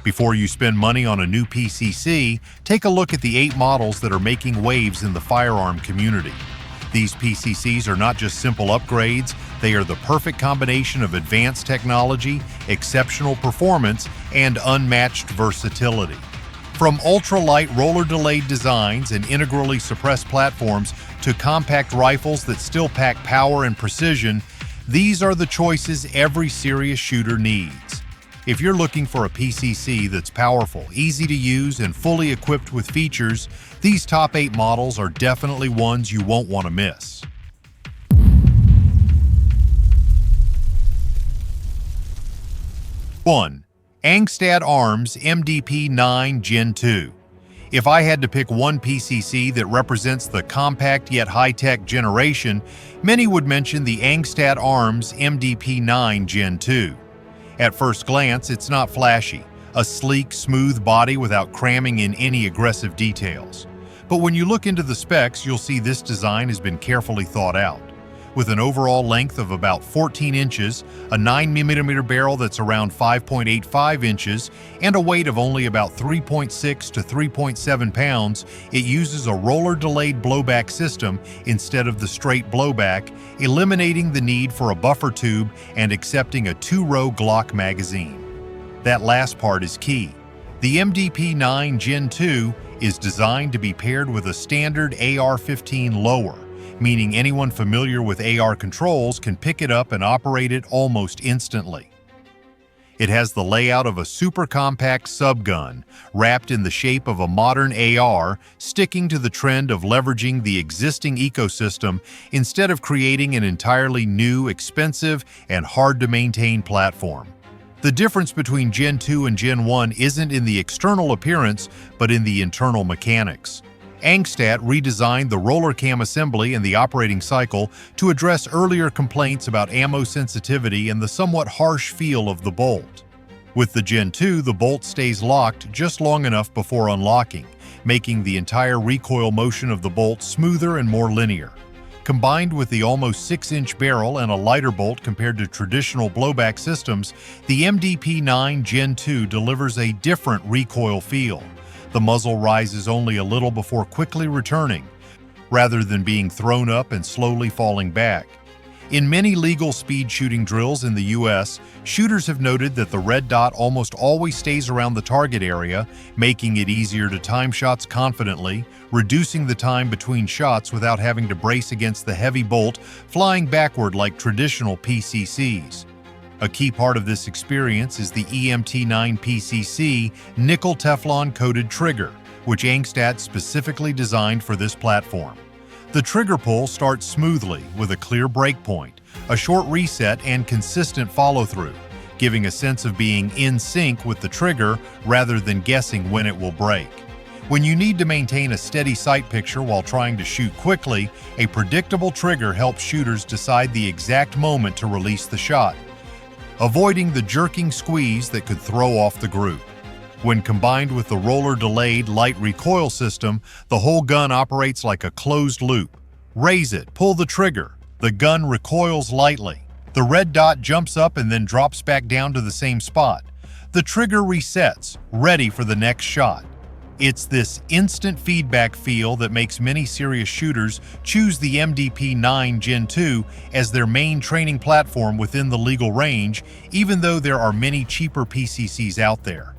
Before you spend money on a new PCC, take a look at the 8 models that are making waves in the firearm community. These PCCs are not just simple upgrades, they are the perfect combination of advanced technology, exceptional performance, and unmatched versatility. From ultra-light roller-delayed designs and integrally suppressed platforms to compact rifles that still pack power and precision, these are the choices every serious shooter needs. If you're looking for a PCC that's powerful, easy to use, and fully equipped with features, these top 8 models are definitely ones you won't want to miss. One, Angstadt Arms MDP-9 Gen 2. If I had to pick one PCC that represents the compact yet high-tech generation, many would mention the Angstadt Arms MDP-9 Gen 2. At first glance, it's not flashy, a sleek, smooth body without cramming in any aggressive details. But when you look into the specs, you'll see this design has been carefully thought out. With an overall length of about 14 inches, a 9mm barrel that's around 5.85 inches, and a weight of only about 3.6 to 3.7 pounds, it uses a roller-delayed blowback system instead of the straight blowback, eliminating the need for a buffer tube and accepting a 2-row Glock magazine. That last part is key. The MDP-9 Gen 2 is designed to be paired with a standard AR-15 lower, meaning anyone familiar with AR controls can pick it up and operate it almost instantly. It has the layout of a super compact subgun, wrapped in the shape of a modern AR, sticking to the trend of leveraging the existing ecosystem instead of creating an entirely new, expensive, and hard-to-maintain platform. The difference between Gen 2 and Gen 1 isn't in the external appearance, but in the internal mechanics. Angstadt redesigned the roller cam assembly and the operating cycle to address earlier complaints about ammo sensitivity and the somewhat harsh feel of the bolt. With the Gen 2, the bolt stays locked just long enough before unlocking, making the entire recoil motion of the bolt smoother and more linear. Combined with the almost 6-inch barrel and a lighter bolt compared to traditional blowback systems, the MDP-9 Gen 2 delivers a different recoil feel. The muzzle rises only a little before quickly returning, rather than being thrown up and slowly falling back. In many legal speed shooting drills in the US, shooters have noted that the red dot almost always stays around the target area, making it easier to time shots confidently, reducing the time between shots without having to brace against the heavy bolt flying backward like traditional PCCs. A key part of this experience is the EMT-9 PCC nickel Teflon coated trigger, which Angstadt specifically designed for this platform. The trigger pull starts smoothly with a clear break point, a short reset, and consistent follow-through, giving a sense of being in sync with the trigger rather than guessing when it will break. When you need to maintain a steady sight picture while trying to shoot quickly, a predictable trigger helps shooters decide the exact moment to release the shot, avoiding the jerking squeeze that could throw off the group. When combined with the roller-delayed light recoil system, the whole gun operates like a closed loop. Raise it, pull the trigger. The gun recoils lightly. The red dot jumps up and then drops back down to the same spot. The trigger resets, ready for the next shot. It's this instant feedback feel that makes many serious shooters choose the MDP-9 Gen 2 as their main training platform within the legal range, even though there are many cheaper PCCs out there.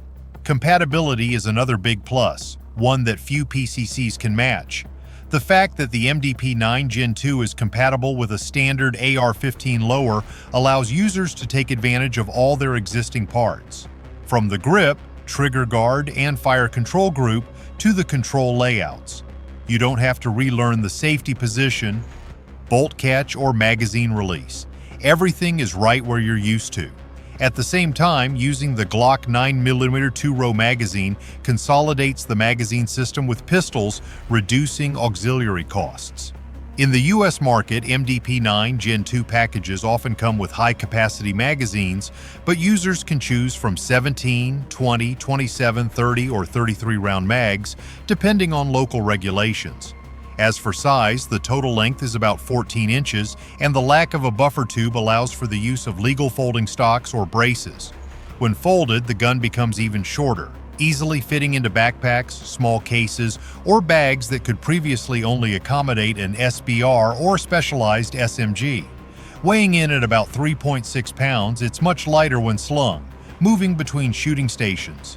Compatibility is another big plus, one that few PCCs can match. The fact that the MDP-9 Gen 2 is compatible with a standard AR-15 lower allows users to take advantage of all their existing parts. From the grip, trigger guard, and fire control group to the control layouts. You don't have to relearn the safety position, bolt catch, or magazine release. Everything is right where you're used to. At the same time, using the Glock 9mm 2-row magazine consolidates the magazine system with pistols, reducing auxiliary costs. In the US market, MDP-9 Gen 2 packages often come with high-capacity magazines, but users can choose from 17, 20, 27, 30, or 33-round mags, depending on local regulations. As for size, the total length is about 14 inches, and the lack of a buffer tube allows for the use of legal folding stocks or braces. When folded, the gun becomes even shorter, easily fitting into backpacks, small cases, or bags that could previously only accommodate an SBR or specialized SMG. Weighing in at about 3.6 pounds, it's much lighter when slung, moving between shooting stations,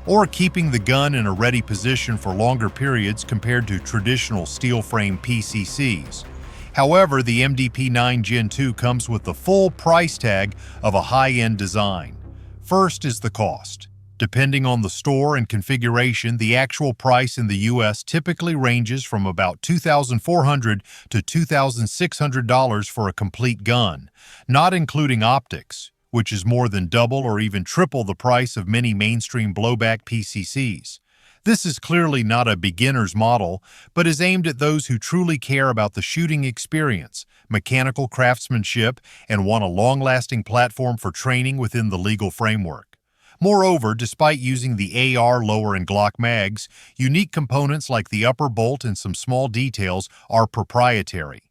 or keeping the gun in a ready position for longer periods compared to traditional steel-frame PCCs. However, the MDP-9 Gen 2 comes with the full price tag of a high-end design. First is the cost. Depending on the store and configuration, the actual price in the US typically ranges from about $2,400 to $2,600 for a complete gun, not including optics, which is more than double or even triple the price of many mainstream blowback PCCs. This is clearly not a beginner's model, but is aimed at those who truly care about the shooting experience, mechanical craftsmanship, and want a long-lasting platform for training within the legal framework. Moreover, despite using the AR lower and Glock mags, unique components like the upper bolt and some small details are proprietary,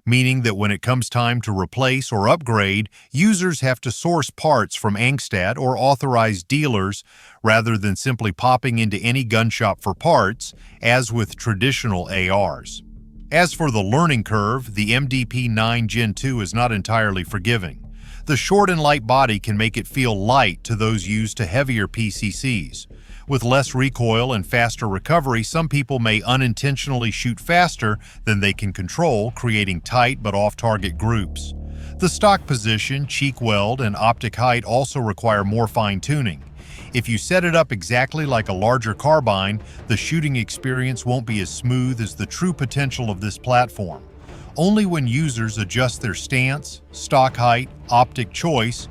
meaning that when it comes time to replace or upgrade, users have to source parts from Angstadt or authorized dealers rather than simply popping into any gun shop for parts, as with traditional ARs. As for the learning curve, the MDP-9 Gen 2 is not entirely forgiving. The short and light body can make it feel light to those used to heavier PCCs. With less recoil and faster recovery, some people may unintentionally shoot faster than they can control, creating tight but off-target groups. The stock position, cheek weld, and optic height also require more fine-tuning. If you set it up exactly like a larger carbine, the shooting experience won't be as smooth as the true potential of this platform. Only when users adjust their stance, stock height, optic choice,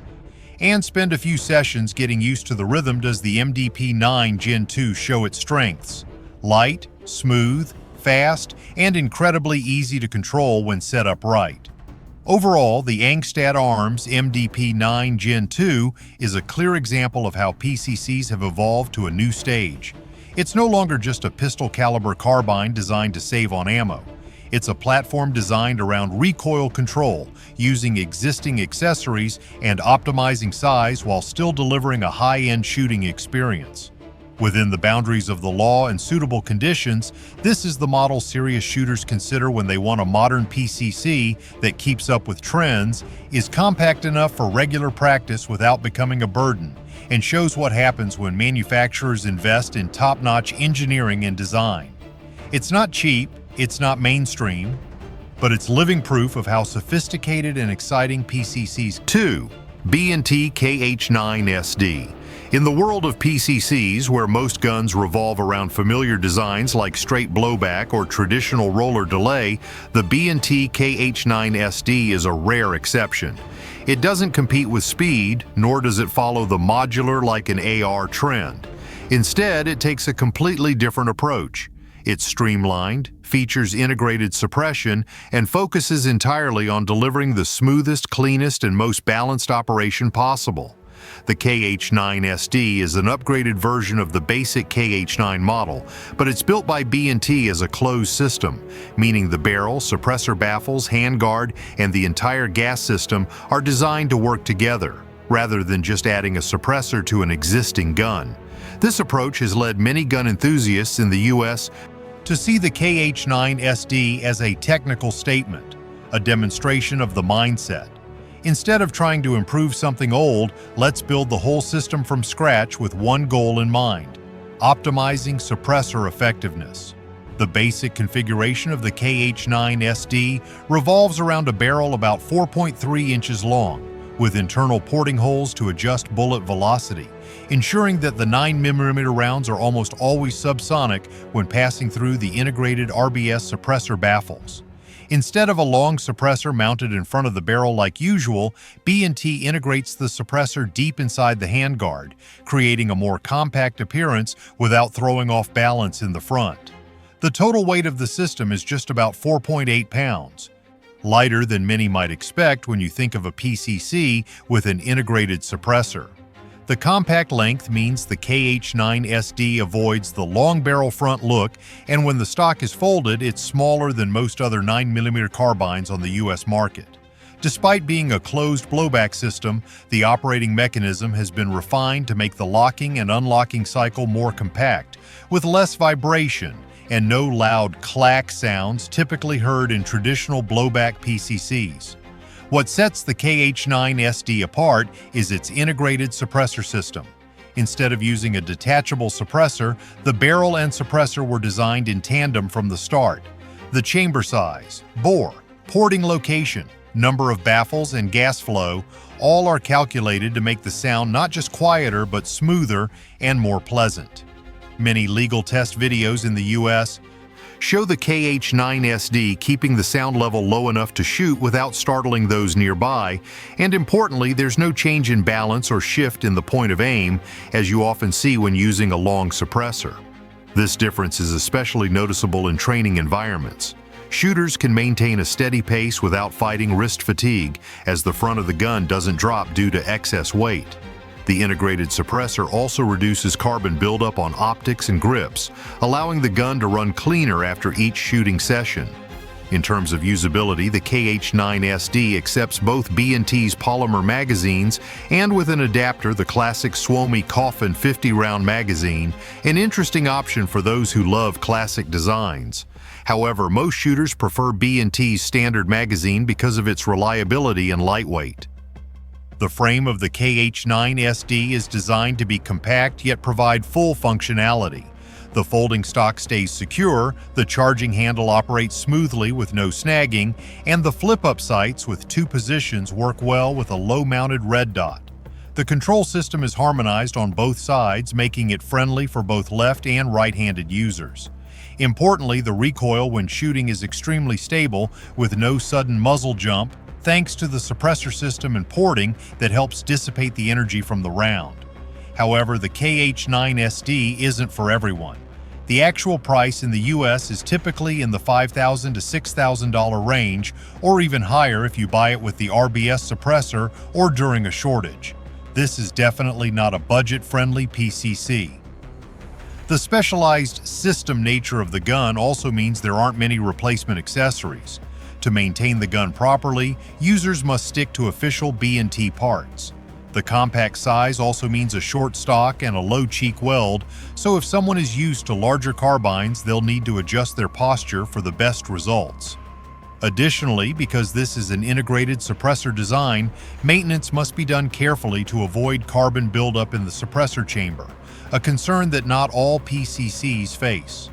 and spend a few sessions getting used to the rhythm does the MDP-9 Gen 2 show its strengths. Light, smooth, fast, and incredibly easy to control when set up right. Overall, the Angstadt Arms MDP-9 Gen 2 is a clear example of how PCCs have evolved to a new stage. It's no longer just a pistol-caliber carbine designed to save on ammo. It's a platform designed around recoil control, using existing accessories and optimizing size while still delivering a high-end shooting experience. Within the boundaries of the law and suitable conditions, this is the model serious shooters consider when they want a modern PCC that keeps up with trends, is compact enough for regular practice without becoming a burden, and shows what happens when manufacturers invest in top-notch engineering and design. It's not cheap, it's not mainstream, but it's living proof of how sophisticated and exciting PCCs. 2. B&T KH-9SD. In the world of PCCs, where most guns revolve around familiar designs like straight blowback or traditional roller delay, the B&T KH-9SD is a rare exception. It doesn't compete with speed, nor does it follow the modular like an AR trend. Instead, it takes a completely different approach. It's streamlined, features integrated suppression, and focuses entirely on delivering the smoothest, cleanest, and most balanced operation possible. The KH-9SD is an upgraded version of the basic KH-9 model, but it's built by B&T as a closed system, meaning the barrel, suppressor baffles, handguard, and the entire gas system are designed to work together, rather than just adding a suppressor to an existing gun. This approach has led many gun enthusiasts in the US to see the KH-9SD as a technical statement, a demonstration of the mindset. Instead of trying to improve something old, let's build the whole system from scratch with one goal in mind: optimizing suppressor effectiveness. The basic configuration of the KH-9SD revolves around a barrel about 4.3 inches long, with internal porting holes to adjust bullet velocity, ensuring that the 9mm rounds are almost always subsonic when passing through the integrated RBS suppressor baffles. Instead of a long suppressor mounted in front of the barrel like usual, B&T integrates the suppressor deep inside the handguard, creating a more compact appearance without throwing off balance in the front. The total weight of the system is just about 4.8 pounds, lighter than many might expect when you think of a PCC with an integrated suppressor. The compact length means the KH-9SD avoids the long barrel front look, and when the stock is folded, it's smaller than most other 9mm carbines on the US market. Despite being a closed blowback system, the operating mechanism has been refined to make the locking and unlocking cycle more compact, with less vibration and no loud clack sounds typically heard in traditional blowback PCCs. What sets the KH-9SD apart is its integrated suppressor system. Instead of using a detachable suppressor, the barrel and suppressor were designed in tandem from the start. The chamber size, bore, porting location, number of baffles, and gas flow all are calculated to make the sound not just quieter but smoother and more pleasant. Many legal test videos in the US show the KH-9SD keeping the sound level low enough to shoot without startling those nearby, and importantly, there's no change in balance or shift in the point of aim, as you often see when using a long suppressor. This difference is especially noticeable in training environments. Shooters can maintain a steady pace without fighting wrist fatigue, as the front of the gun doesn't drop due to excess weight. The integrated suppressor also reduces carbon buildup on optics and grips, allowing the gun to run cleaner after each shooting session. In terms of usability, the KH-9SD accepts both B&T's polymer magazines and with an adapter the classic Suomi Coffin 50-round magazine, an interesting option for those who love classic designs. However, most shooters prefer B&T's standard magazine because of its reliability and lightweight. The frame of the KH-9SD is designed to be compact yet provide full functionality. The folding stock stays secure, the charging handle operates smoothly with no snagging, and the flip-up sights with 2 positions work well with a low-mounted red dot. The control system is harmonized on both sides, making it friendly for both left and right-handed users. Importantly, the recoil when shooting is extremely stable with no sudden muzzle jump, thanks to the suppressor system and porting that helps dissipate the energy from the round. However, the KH-9SD isn't for everyone. The actual price in the US is typically in the $5,000 to $6,000 range, or even higher if you buy it with the RBS suppressor or during a shortage. This is definitely not a budget-friendly PCC. The specialized system nature of the gun also means there aren't many replacement accessories. To maintain the gun properly, users must stick to official B&T parts. The compact size also means a short stock and a low cheek weld, so if someone is used to larger carbines, they'll need to adjust their posture for the best results. Additionally, because this is an integrated suppressor design, maintenance must be done carefully to avoid carbon buildup in the suppressor chamber, a concern that not all PCCs face.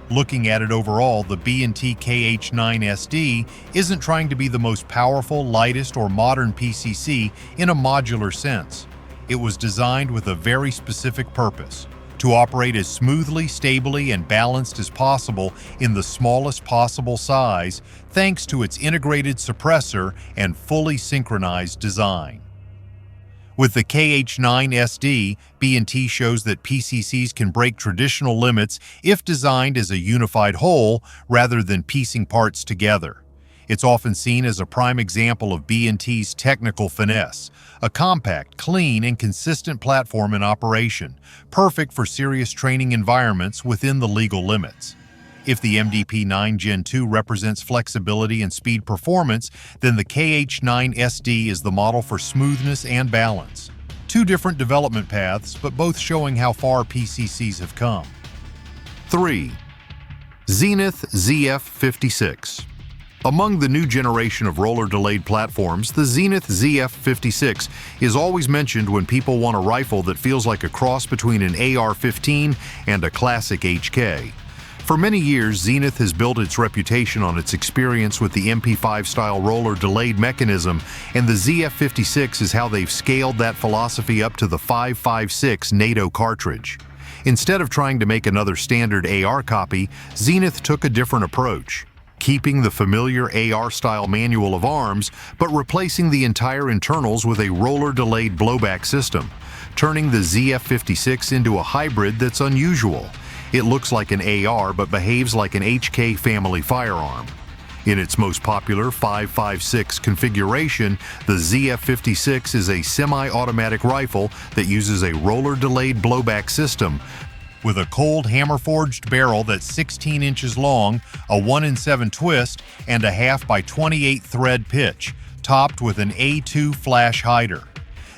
Looking at it overall, the B&T KH-9SD isn't trying to be the most powerful, lightest, or modern PCC in a modular sense. It was designed with a very specific purpose: to operate as smoothly, stably, and balanced as possible in the smallest possible size, thanks to its integrated suppressor and fully synchronized design. With the KH-9SD, B&T shows that PCCs can break traditional limits if designed as a unified whole rather than piecing parts together. It's often seen as a prime example of B&T's technical finesse, a compact, clean, and consistent platform in operation, perfect for serious training environments within the legal limits. If the MDP-9 Gen 2 represents flexibility and speed performance, then the KH-9SD is the model for smoothness and balance. 2 different development paths, but both showing how far PCCs have come. 3. Zenith ZF-56. Among the new generation of roller-delayed platforms, the Zenith ZF-56 is always mentioned when people want a rifle that feels like a cross between an AR-15 and a classic HK. For many years, Zenith has built its reputation on its experience with the MP5-style roller-delayed mechanism, and the ZF-56 is how they've scaled that philosophy up to the 5.56 NATO cartridge. Instead of trying to make another standard AR copy, Zenith took a different approach, keeping the familiar AR-style manual of arms, but replacing the entire internals with a roller-delayed blowback system, turning the ZF-56 into a hybrid that's unusual. It looks like an AR but behaves like an HK family firearm. In its most popular 5.56 configuration, the ZF-56 is a semi-automatic rifle that uses a roller-delayed blowback system with a cold hammer-forged barrel that's 16 inches long, a 1-in-7 twist, and a 1/2 by 28 thread pitch, topped with an A2 flash hider.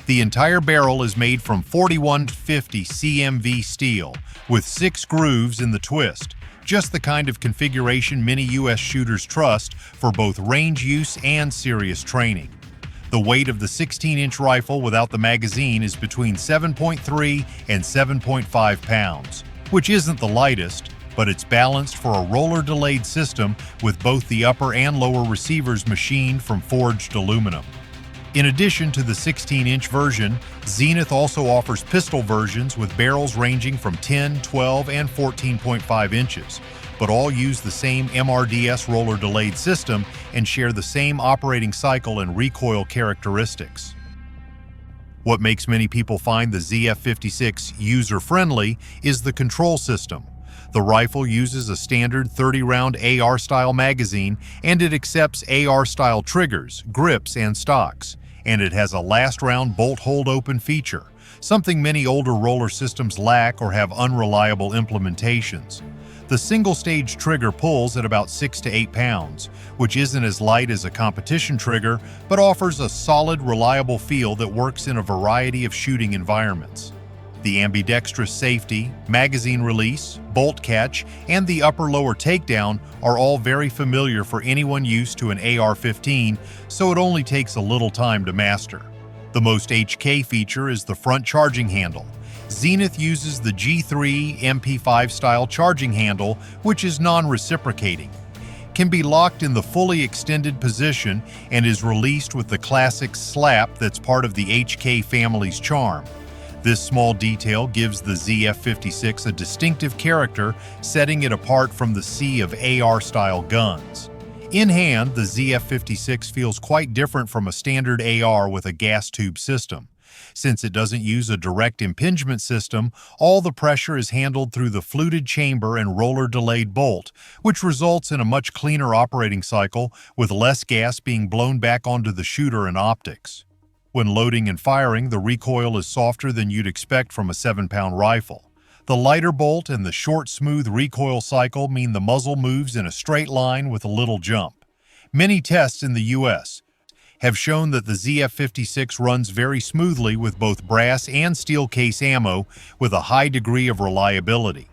The entire barrel is made from 4150 CMV steel, with 6 grooves in the twist, just the kind of configuration many U.S. shooters trust for both range use and serious training. The weight of the 16-inch rifle without the magazine is between 7.3 and 7.5 pounds, which isn't the lightest, but it's balanced for a roller-delayed system with both the upper and lower receivers machined from forged aluminum. In addition to the 16-inch version, Zenith also offers pistol versions with barrels ranging from 10, 12, and 14.5 inches, but all use the same MRDS roller-delayed system and share the same operating cycle and recoil characteristics. What makes many people find the ZF-56 user-friendly is the control system. The rifle uses a standard 30-round AR-style magazine, and it accepts AR-style triggers, grips, and stocks. And it has a last-round bolt-hold-open feature, something many older roller systems lack or have unreliable implementations. The single-stage trigger pulls at about 6 to 8 pounds, which isn't as light as a competition trigger, but offers a solid, reliable feel that works in a variety of shooting environments. The ambidextrous safety, magazine release, bolt catch, and the upper-lower takedown are all very familiar for anyone used to an AR-15, so it only takes a little time to master. The most HK feature is the front charging handle. Zenith uses the G3 MP5 style charging handle, which is non-reciprocating, can be locked in the fully extended position, and is released with the classic slap that's part of the HK family's charm. This small detail gives the ZF-56 a distinctive character, setting it apart from the sea of AR-style guns. In hand, the ZF-56 feels quite different from a standard AR with a gas tube system. Since it doesn't use a direct impingement system, all the pressure is handled through the fluted chamber and roller-delayed bolt, which results in a much cleaner operating cycle with less gas being blown back onto the shooter and optics. When loading and firing, the recoil is softer than you'd expect from a 7-pound rifle. The lighter bolt and the short, smooth recoil cycle mean the muzzle moves in a straight line with a little jump. Many tests in the U.S. have shown that the ZF-56 runs very smoothly with both brass and steel case ammo with a high degree of reliability.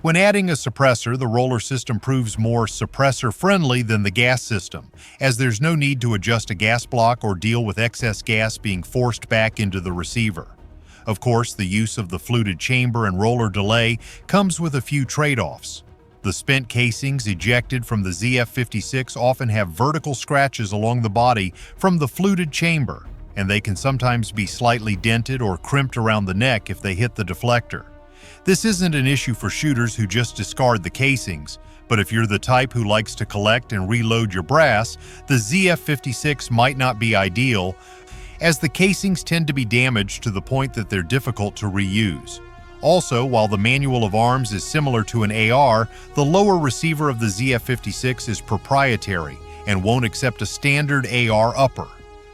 When adding a suppressor, the roller system proves more suppressor-friendly than the gas system, as there's no need to adjust a gas block or deal with excess gas being forced back into the receiver. Of course, the use of the fluted chamber and roller delay comes with a few trade-offs. The spent casings ejected from the ZF-56 often have vertical scratches along the body from the fluted chamber, and they can sometimes be slightly dented or crimped around the neck if they hit the deflector. This isn't an issue for shooters who just discard the casings, but if you're the type who likes to collect and reload your brass, the ZF-56 might not be ideal, as the casings tend to be damaged to the point that they're difficult to reuse. Also, while the manual of arms is similar to an AR, the lower receiver of the ZF-56 is proprietary and won't accept a standard AR upper.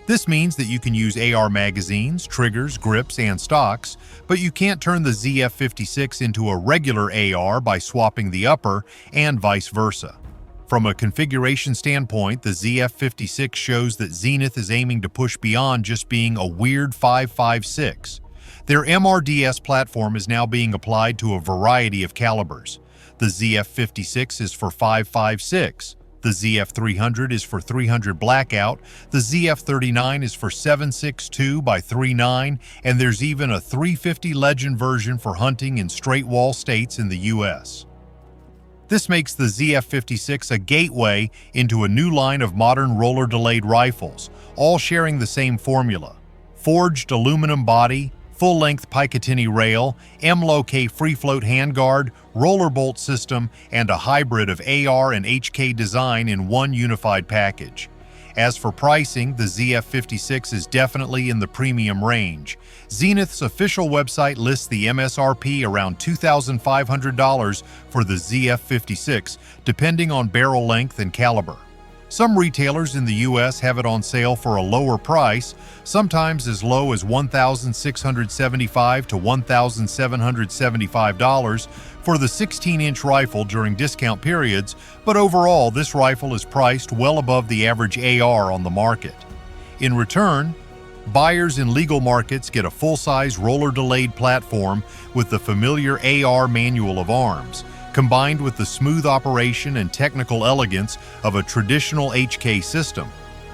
This means that you can use AR magazines, triggers, grips, and stocks, but you can't turn the ZF-56 into a regular AR by swapping the upper, and vice versa. From a configuration standpoint, the ZF-56 shows that Zenith is aiming to push beyond just being a weird 5.56. Their MRDS platform is now being applied to a variety of calibers. The ZF-56 is for 5.56. The ZF-300 is for 300 blackout, the ZF-39 is for 7.62 by 3.9, and there's even a 350 Legend version for hunting in straight wall states in the US. This makes the ZF-56 a gateway into a new line of modern roller-delayed rifles, all sharing the same formula: forged aluminum body, full-length Picatinny rail, M-Loke free-float handguard, roller bolt system, and a hybrid of AR and HK design in one unified package. As for pricing, the ZF-56 is definitely in the premium range. Zenith's official website lists the MSRP around $2,500 for the ZF-56, depending on barrel length and caliber. Some retailers in the US have it on sale for a lower price, sometimes as low as $1,675 to $1,775 for the 16-inch rifle during discount periods, but overall this rifle is priced well above the average AR on the market. In return, buyers in legal markets get a full-size roller-delayed platform with the familiar AR manual of arms, combined with the smooth operation and technical elegance of a traditional HK system,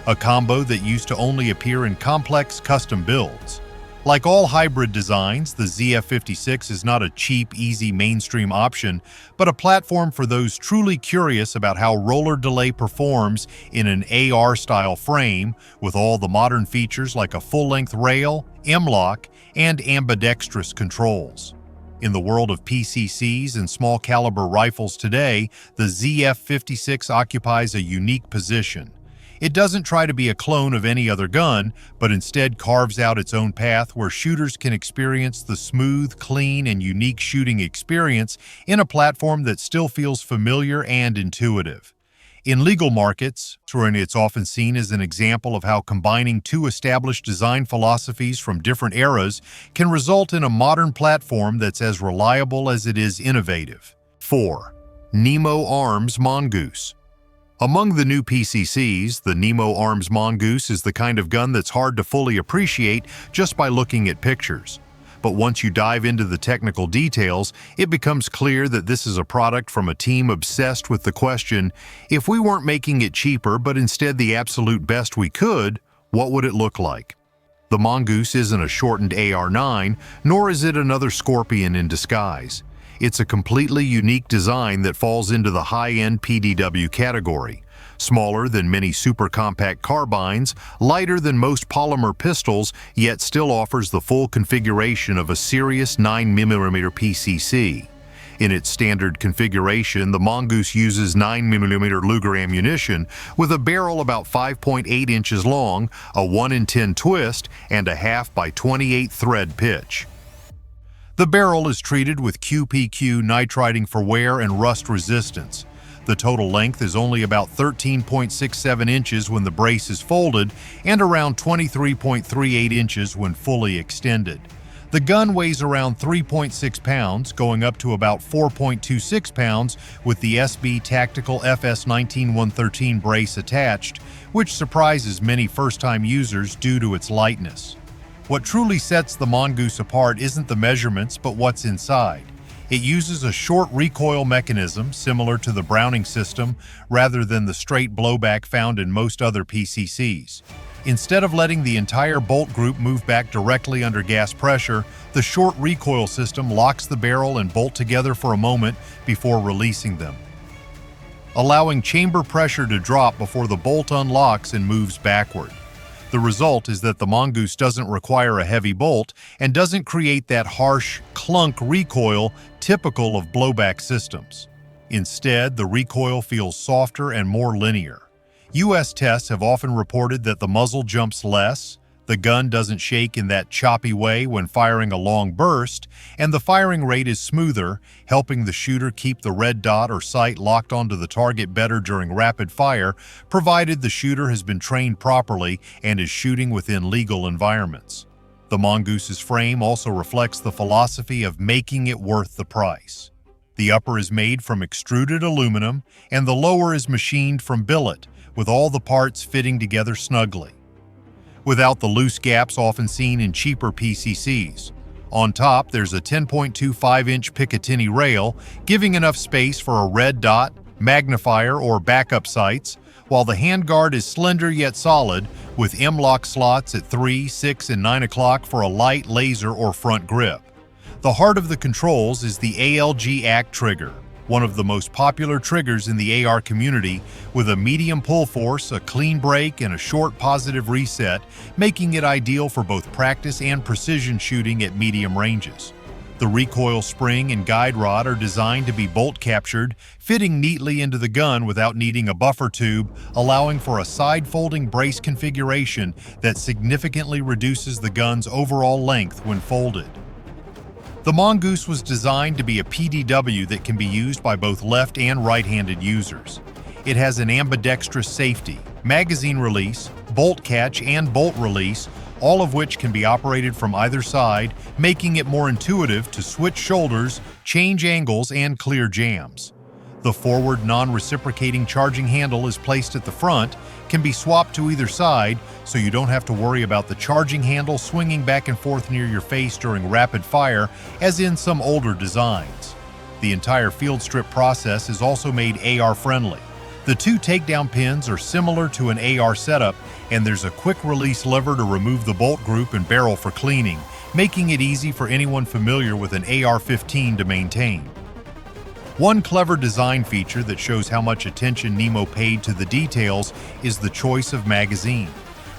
a combo that used to only appear in complex custom builds. Like all hybrid designs, the ZF-56 is not a cheap, easy mainstream option, but a platform for those truly curious about how roller delay performs in an AR-style frame, with all the modern features like a full-length rail, M-lock, and ambidextrous controls. In the world of PCCs and small-caliber rifles today, the ZF-56 occupies a unique position. It doesn't try to be a clone of any other gun, but instead carves out its own path where shooters can experience the smooth, clean, and unique shooting experience in a platform that still feels familiar and intuitive. In legal markets, it's often seen as an example of how combining two established design philosophies from different eras can result in a modern platform that's as reliable as it is innovative. 4. Nemo Arms Mongoose. Among the new PCCs, the Nemo Arms Mongoose is the kind of gun that's hard to fully appreciate just by looking at pictures. But once you dive into the technical details, it becomes clear that this is a product from a team obsessed with the question, if we weren't making it cheaper but instead the absolute best we could, what would it look like? The Mongoose isn't a shortened AR-9, nor is it another Scorpion in disguise. It's a completely unique design that falls into the high-end PDW category. Smaller than many super compact carbines, lighter than most polymer pistols, yet still offers the full configuration of a serious 9mm PCC. In its standard configuration, the Mongoose uses 9mm Luger ammunition with a barrel about 5.8 inches long, a 1-in-10 twist, and a 1/2 by 28 thread pitch. The barrel is treated with QPQ nitriding for wear and rust resistance. The total length is only about 13.67 inches when the brace is folded and around 23.38 inches when fully extended. The gun weighs around 3.6 pounds, going up to about 4.26 pounds with the SB Tactical FS19-113 brace attached, which surprises many first-time users due to its lightness. What truly sets the Mongoose apart isn't the measurements, but what's inside. It uses a short recoil mechanism similar to the Browning system rather than the straight blowback found in most other PCCs. Instead of letting the entire bolt group move back directly under gas pressure, the short recoil system locks the barrel and bolt together for a moment before releasing them, allowing chamber pressure to drop before the bolt unlocks and moves backward. The result is that the Mongoose doesn't require a heavy bolt and doesn't create that harsh, clunk recoil typical of blowback systems. Instead, the recoil feels softer and more linear. US tests have often reported that the muzzle jumps less, the gun doesn't shake in that choppy way when firing a long burst, and the firing rate is smoother, helping the shooter keep the red dot or sight locked onto the target better during rapid fire, provided the shooter has been trained properly and is shooting within legal environments. The Mongoose's frame also reflects the philosophy of making it worth the price. The upper is made from extruded aluminum, and the lower is machined from billet, with all the parts fitting together snugly, without the loose gaps often seen in cheaper PCCs. On top, there's a 10.25-inch Picatinny rail, giving enough space for a red dot, magnifier, or backup sights, while the handguard is slender yet solid, with M-lock slots at 3, 6, and 9 o'clock for a light laser or front grip. The heart of the controls is the ALG ACT trigger, one of the most popular triggers in the AR community, with a medium pull force, a clean break, and a short positive reset, making it ideal for both practice and precision shooting at medium ranges. The recoil spring and guide rod are designed to be bolt captured, fitting neatly into the gun without needing a buffer tube, allowing for a side-folding brace configuration that significantly reduces the gun's overall length when folded. The Mongoose was designed to be a PDW that can be used by both left and right-handed users. It has an ambidextrous safety, magazine release, bolt catch, and bolt release, all of which can be operated from either side, making it more intuitive to switch shoulders, change angles, and clear jams. The forward non-reciprocating charging handle is placed at the front, can be swapped to either side, so you don't have to worry about the charging handle swinging back and forth near your face during rapid fire, as in some older designs. The entire field strip process is also made AR-friendly. The two takedown pins are similar to an AR setup, and there's a quick-release lever to remove the bolt group and barrel for cleaning, making it easy for anyone familiar with an AR-15 to maintain. One clever design feature that shows how much attention Nemo paid to the details is the choice of magazine.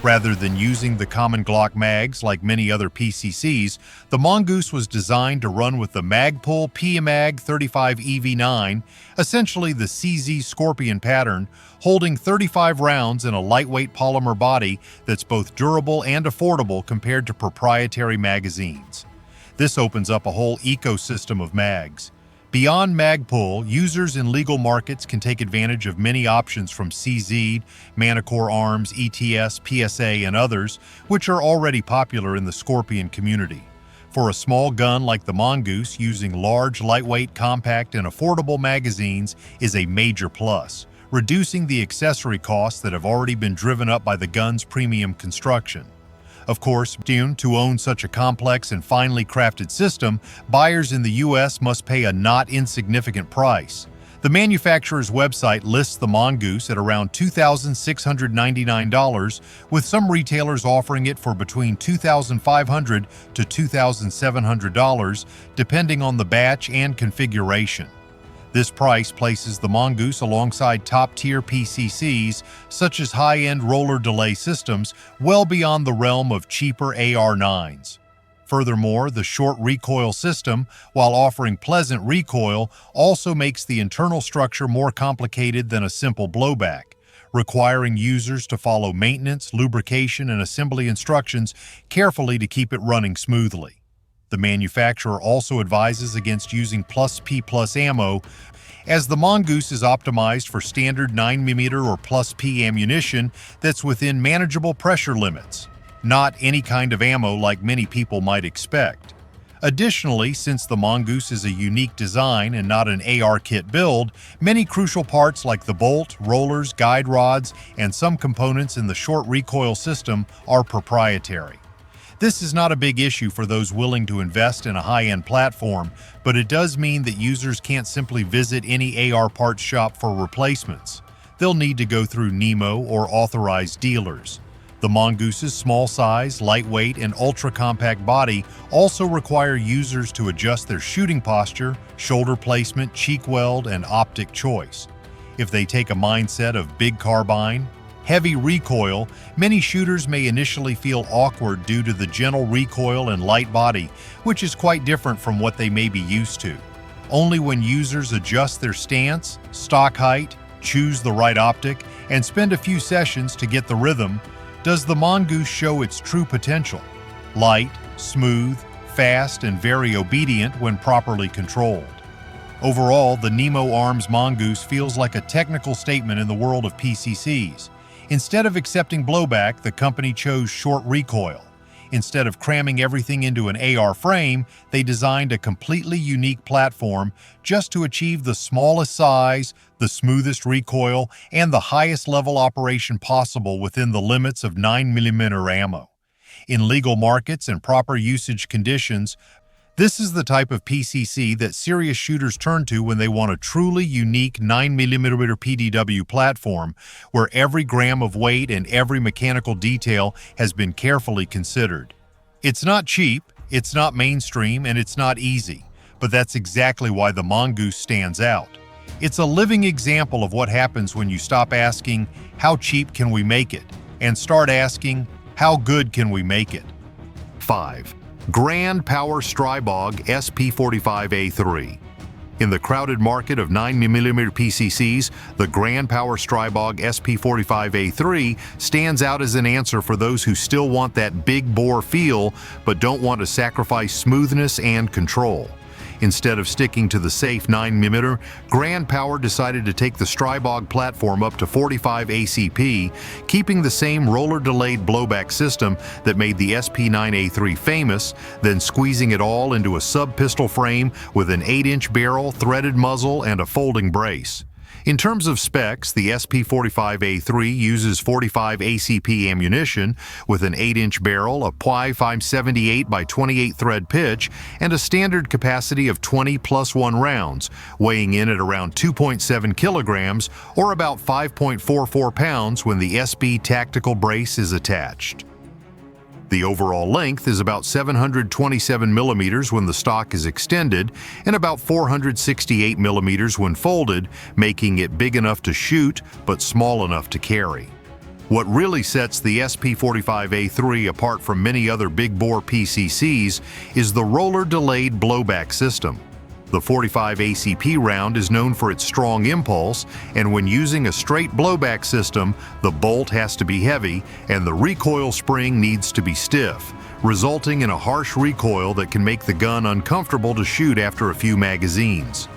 Rather than using the common Glock mags like many other PCCs, the Mongoose was designed to run with the Magpul FDP-9, essentially the CZ Scorpion pattern, holding 35 rounds in a lightweight polymer body that's both durable and affordable compared to proprietary magazines. This opens up a whole ecosystem of mags. Beyond Magpul, users in legal markets can take advantage of many options from CZ, Manticore Arms, ETS, PSA, and others, which are already popular in the Scorpion community. For a small gun like the Mongoose, using large, lightweight, compact, and affordable magazines is a major plus, reducing the accessory costs that have already been driven up by the gun's premium construction. Of course, to own such a complex and finely crafted system, buyers in the US must pay a not insignificant price. The manufacturer's website lists the Mongoose at around $2,699, with some retailers offering it for between $2,500 to $2,700, depending on the batch and configuration. This price places the Mongoose alongside top-tier PCCs, such as high-end roller delay systems, well beyond the realm of cheaper AR-9s. Furthermore, the short recoil system, while offering pleasant recoil, also makes the internal structure more complicated than a simple blowback, requiring users to follow maintenance, lubrication, and assembly instructions carefully to keep it running smoothly. The manufacturer also advises against using +P+ ammo, as the Mongoose is optimized for standard 9mm or +P ammunition that's within manageable pressure limits, not any kind of ammo like many people might expect. Additionally, since the Mongoose is a unique design and not an AR kit build, many crucial parts like the bolt, rollers, guide rods, and some components in the short recoil system are proprietary. This is not a big issue for those willing to invest in a high-end platform, but it does mean that users can't simply visit any AR parts shop for replacements. They'll need to go through Nemo or authorized dealers. The Mongoose's small size, lightweight, and ultra-compact body also require users to adjust their shooting posture, shoulder placement, cheek weld, and optic choice. If they take a mindset of big carbine, heavy recoil, many shooters may initially feel awkward due to the gentle recoil and light body, which is quite different from what they may be used to. Only when users adjust their stance, stock height, choose the right optic, and spend a few sessions to get the rhythm, does the Mongoose show its true potential. Light, smooth, fast, and very obedient when properly controlled. Overall, the Nemo Arms Mongoose feels like a technical statement in the world of PCCs. Instead of accepting blowback, the company chose short recoil. Instead of cramming everything into an AR frame, they designed a completely unique platform just to achieve the smallest size, the smoothest recoil, and the highest level operation possible within the limits of 9mm ammo. In legal markets and proper usage conditions, this is the type of PCC that serious shooters turn to when they want a truly unique 9mm PDW platform, where every gram of weight and every mechanical detail has been carefully considered. It's not cheap, it's not mainstream, and it's not easy, but that's exactly why the Mongoose stands out. It's a living example of what happens when you stop asking, "How cheap can we make it?" and start asking, "How good can we make it?" 5. Grand Power Stribog SP45A3. In the crowded market of 9mm PCCs, the Grand Power Stribog SP45A3 stands out as an answer for those who still want that big bore feel but don't want to sacrifice smoothness and control. Instead of sticking to the safe 9mm, Grand Power decided to take the Stribog platform up to 45 ACP, keeping the same roller-delayed blowback system that made the SP9A3 famous, then squeezing it all into a sub-pistol frame with an 8-inch barrel, threaded muzzle, and a folding brace. In terms of specs, the SP45A3 uses 45 ACP ammunition with an 8-inch barrel, a .578 by 28 thread pitch, and a standard capacity of 20 + 1 rounds, weighing in at around 2.7 kilograms or about 5.44 pounds when the SP tactical brace is attached. The overall length is about 727 millimeters when the stock is extended and about 468 millimeters when folded, making it big enough to shoot but small enough to carry. What really sets the SP45A3 apart from many other big-bore PCCs is the roller-delayed blowback system. The 45 ACP round is known for its strong impulse, and when using a straight blowback system, the bolt has to be heavy and the recoil spring needs to be stiff, resulting in a harsh recoil that can make the gun uncomfortable to shoot after a few magazines.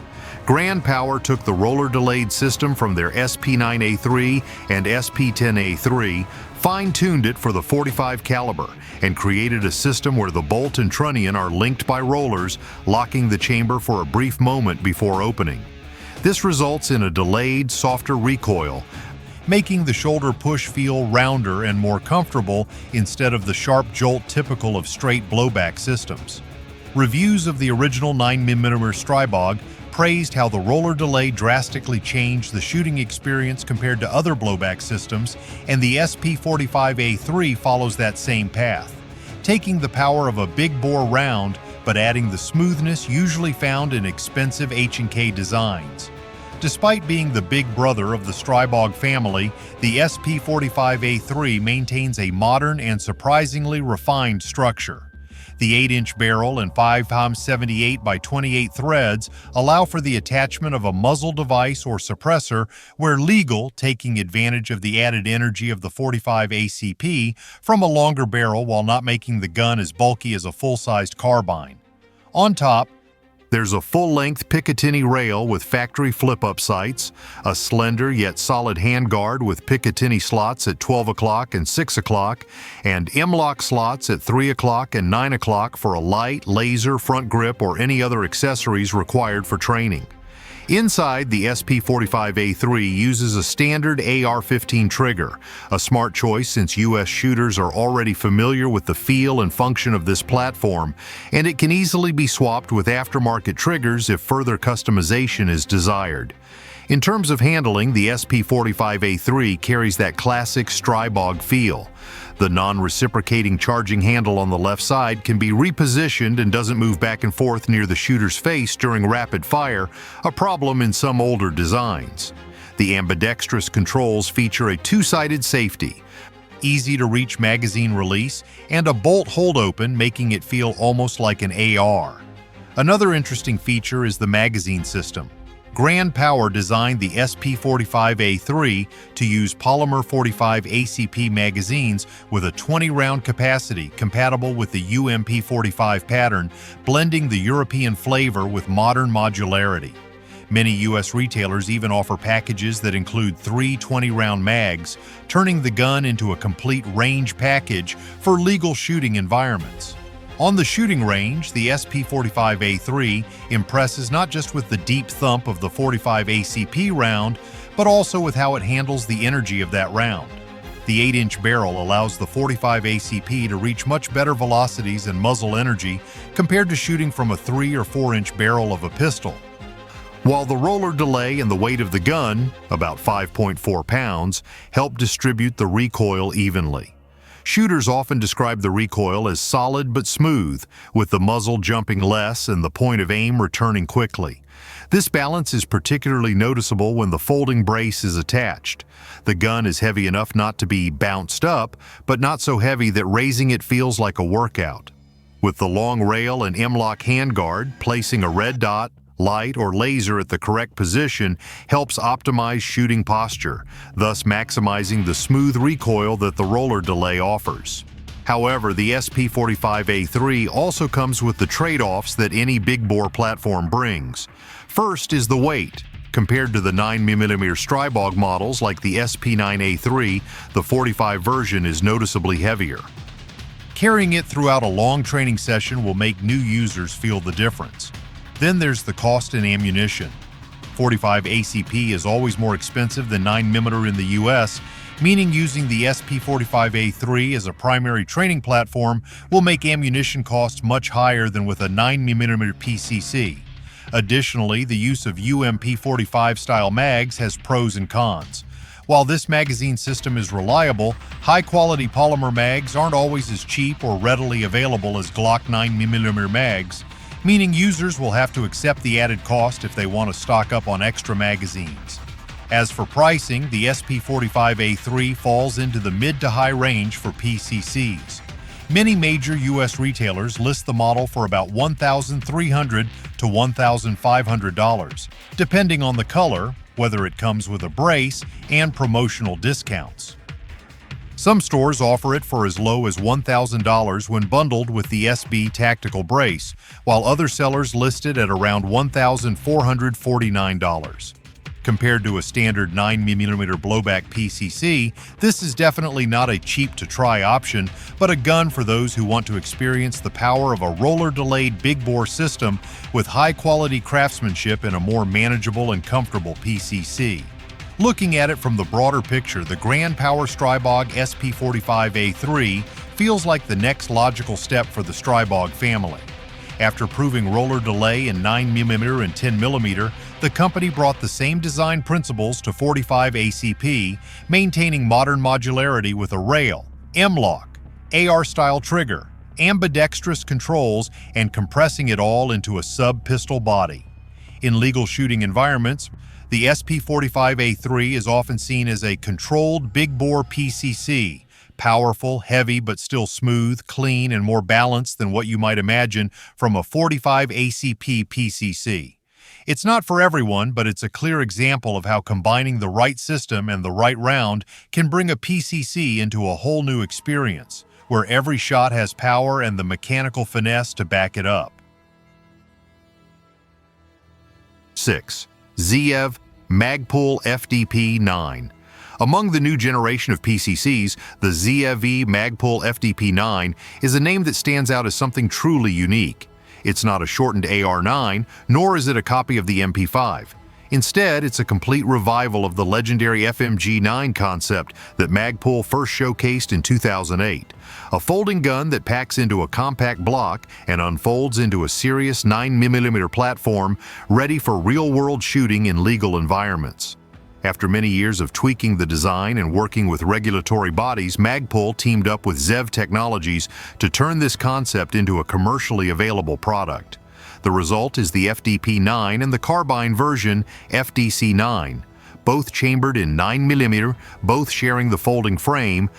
Grand Power took the roller-delayed system from their SP9A3 and SP10A3, fine-tuned it for the .45 caliber, and created a system where the bolt and trunnion are linked by rollers, locking the chamber for a brief moment before opening. This results in a delayed, softer recoil, making the shoulder push feel rounder and more comfortable instead of the sharp jolt typical of straight blowback systems. Reviews of the original 9mm Stribog praised how the roller delay drastically changed the shooting experience compared to other blowback systems, and the SP45A3 follows that same path, taking the power of a big-bore round but adding the smoothness usually found in expensive H&K designs. Despite being the big brother of the Stribog family, the SP45A3 maintains a modern and surprisingly refined structure. The 8-inch barrel and 5.78 by 28 threads allow for the attachment of a muzzle device or suppressor where legal, taking advantage of the added energy of the 45 ACP from a longer barrel while not making the gun as bulky as a full-sized carbine. On top, there's a full-length Picatinny rail with factory flip-up sights, a slender yet solid handguard with Picatinny slots at 12 o'clock and 6 o'clock, and M-lock slots at 3 o'clock and 9 o'clock for a light, laser, front grip, or any other accessories required for training. Inside, the SP45A3 uses a standard AR-15 trigger, a smart choice since U.S. shooters are already familiar with the feel and function of this platform, and it can easily be swapped with aftermarket triggers if further customization is desired. In terms of handling, the SP45A3 carries that classic Stribog feel. The non-reciprocating charging handle on the left side can be repositioned and doesn't move back and forth near the shooter's face during rapid fire, a problem in some older designs. The ambidextrous controls feature a two-sided safety, easy-to-reach magazine release, and a bolt hold open, making it feel almost like an AR. Another interesting feature is the magazine system. Grand Power designed the SP45A3 to use polymer 45 ACP magazines with a 20-round capacity compatible with the UMP45 pattern, blending the European flavor with modern modularity. Many U.S. retailers even offer packages that include 3 20-round mags, turning the gun into a complete range package for legal shooting environments. On the shooting range, the SP45A3 impresses not just with the deep thump of the 45 ACP round, but also with how it handles the energy of that round. The 8-inch barrel allows the 45 ACP to reach much better velocities and muzzle energy compared to shooting from a 3 or 4-inch barrel of a pistol. While the roller delay and the weight of the gun, about 5.4 pounds, help distribute the recoil evenly. Shooters often describe the recoil as solid but smooth, with the muzzle jumping less and the point of aim returning quickly. This balance is particularly noticeable when the folding brace is attached. The gun is heavy enough not to be bounced up, but not so heavy that raising it feels like a workout. With the long rail and M-lock handguard, placing a red dot, light, or laser at the correct position helps optimize shooting posture, thus maximizing the smooth recoil that the roller delay offers. However, the SP45A3 also comes with the trade-offs that any big-bore platform brings. First is the weight. Compared to the 9mm Stribog models like the SP9A3, the 45 version is noticeably heavier. Carrying it throughout a long training session will make new users feel the difference. Then there's the cost and ammunition. 45 ACP is always more expensive than 9mm in the US, meaning using the SP45A3 as a primary training platform will make ammunition costs much higher than with a 9mm PCC. Additionally, the use of UMP45 style mags has pros and cons. While this magazine system is reliable, high-quality polymer mags aren't always as cheap or readily available as Glock 9mm mags, meaning users will have to accept the added cost if they want to stock up on extra magazines. As for pricing, the SP45A3 falls into the mid to high range for PCCs. Many major U.S. retailers list the model for about $1,300 to $1,500, depending on the color, whether it comes with a brace, and promotional discounts. Some stores offer it for as low as $1,000 when bundled with the SB Tactical Brace, while other sellers list it at around $1,449. Compared to a standard 9mm blowback PCC, this is definitely not a cheap-to-try option, but a gun for those who want to experience the power of a roller-delayed big-bore system with high-quality craftsmanship in a more manageable and comfortable PCC. Looking at it from the broader picture, the Grand Power Stribog SP45A3 feels like the next logical step for the Stribog family. After proving roller delay in 9mm and 10mm, the company brought the same design principles to 45 ACP, maintaining modern modularity with a rail, M-lock, AR-style trigger, ambidextrous controls, and compressing it all into a sub-pistol body. In legal shooting environments, the SP45A3 is often seen as a controlled big-bore PCC, powerful, heavy, but still smooth, clean, and more balanced than what you might imagine from a 45 ACP PCC. It's not for everyone, but it's a clear example of how combining the right system and the right round can bring a PCC into a whole new experience, where every shot has power and the mechanical finesse to back it up. 6. ZF Magpul FDP-9. Among the new generation of PCCs, the ZF Magpul FDP-9 is a name that stands out as something truly unique. It's not a shortened AR-9, nor is it a copy of the MP5. Instead, it's a complete revival of the legendary FMG-9 concept that Magpul first showcased in 2008. A folding gun that packs into a compact block and unfolds into a serious 9mm platform ready for real-world shooting in legal environments. After many years of tweaking the design and working with regulatory bodies, Magpul teamed up with ZEV Technologies to turn this concept into a commercially available product. The result is the FDP-9 and the carbine version FDC-9, both chambered in 9mm, both sharing the folding frame,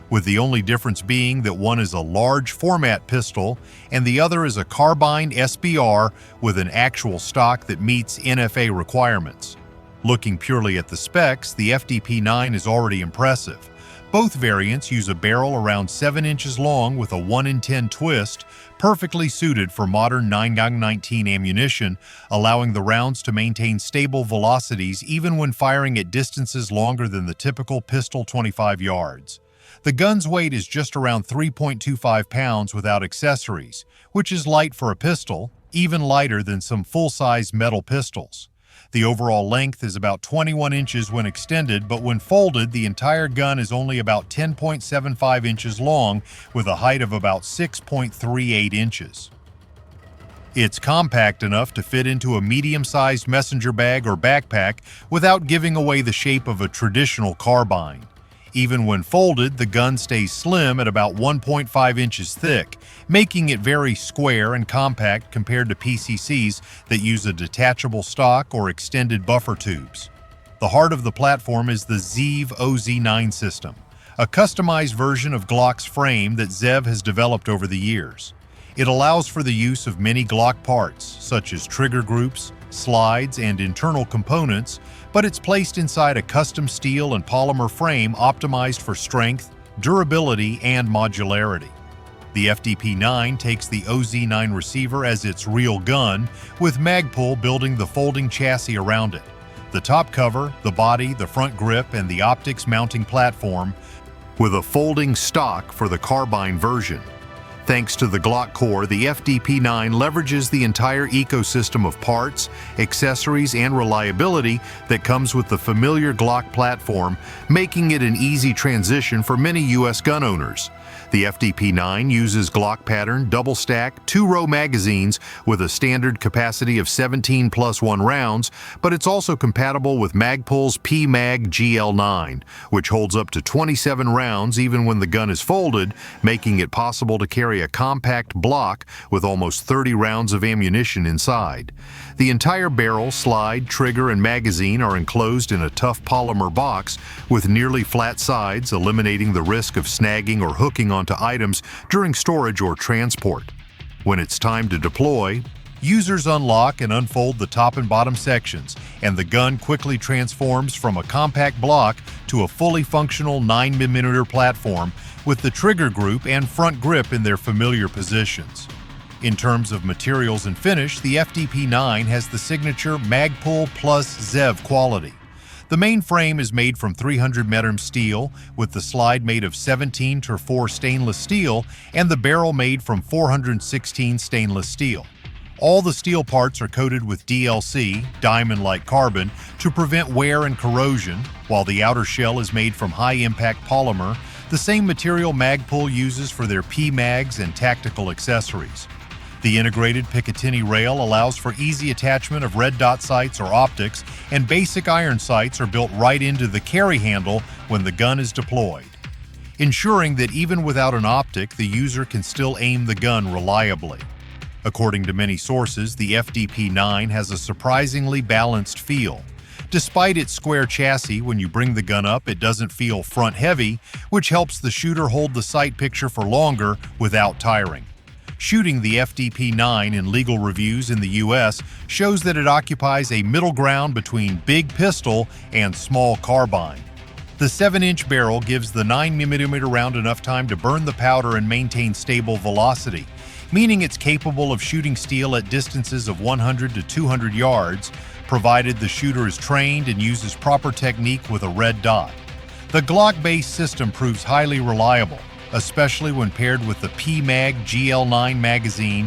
with the only difference being that one is a large format pistol and the other is a carbine SBR with an actual stock that meets NFA requirements. Looking purely at the specs, the FDP-9 is already impressive. Both variants use a barrel around 7 inches long with a 1 in 10 twist, perfectly suited for modern 9x19 ammunition, allowing the rounds to maintain stable velocities even when firing at distances longer than the typical pistol 25 yards. The gun's weight is just around 3.25 pounds without accessories, which is light for a pistol, even lighter than some full-size metal pistols. The overall length is about 21 inches when extended, but when folded, the entire gun is only about 10.75 inches long, with a height of about 6.38 inches. It's compact enough to fit into a medium-sized messenger bag or backpack without giving away the shape of a traditional carbine. Even when folded, the gun stays slim at about 1.5 inches thick, making it very square and compact compared to PCCs that use a detachable stock or extended buffer tubes. The heart of the platform is the ZEV OZ9 system, a customized version of Glock's frame that ZEV has developed over the years. It allows for the use of many Glock parts, such as trigger groups, slides, and internal components, but it's placed inside a custom steel and polymer frame optimized for strength, durability, and modularity. The FDP-9 takes the OZ-9 receiver as its real gun, with Magpul building the folding chassis around it. The top cover, the body, the front grip, and the optics mounting platform, with a folding stock for the carbine version. Thanks to the Glock core, the FDP-9 leverages the entire ecosystem of parts, accessories, and reliability that comes with the familiar Glock platform, making it an easy transition for many U.S. gun owners. The FDP-9 uses Glock pattern, double-stack, two-row magazines with a standard capacity of 17+1 rounds, but it's also compatible with Magpul's PMag GL9, which holds up to 27 rounds even when the gun is folded, making it possible to carry a compact block with almost 30 rounds of ammunition inside. The entire barrel, slide, trigger, and magazine are enclosed in a tough polymer box with nearly flat sides, eliminating the risk of snagging or hooking onto items during storage or transport. When it's time to deploy, users unlock and unfold the top and bottom sections, and the gun quickly transforms from a compact block to a fully functional 9mm platform with the trigger group and front grip in their familiar positions. In terms of materials and finish, the FDP-9 has the signature Magpul plus ZEV quality. The main frame is made from 300 metrium steel, with the slide made of 17-4 stainless steel and the barrel made from 416 stainless steel. All the steel parts are coated with DLC, diamond-like carbon, to prevent wear and corrosion, while the outer shell is made from high-impact polymer, the same material Magpul uses for their PMags and tactical accessories. The integrated Picatinny rail allows for easy attachment of red dot sights or optics, and basic iron sights are built right into the carry handle when the gun is deployed, ensuring that even without an optic, the user can still aim the gun reliably. According to many sources, the FDP-9 has a surprisingly balanced feel. Despite its square chassis, when you bring the gun up, it doesn't feel front-heavy, which helps the shooter hold the sight picture for longer without tiring. Shooting the FDP-9 in legal reviews in the U.S. shows that it occupies a middle ground between big pistol and small carbine. The 7-inch barrel gives the 9mm round enough time to burn the powder and maintain stable velocity, meaning it's capable of shooting steel at distances of 100 to 200 yards, provided the shooter is trained and uses proper technique with a red dot. The Glock-based system proves highly reliable, especially when paired with the PMag GL9 magazine,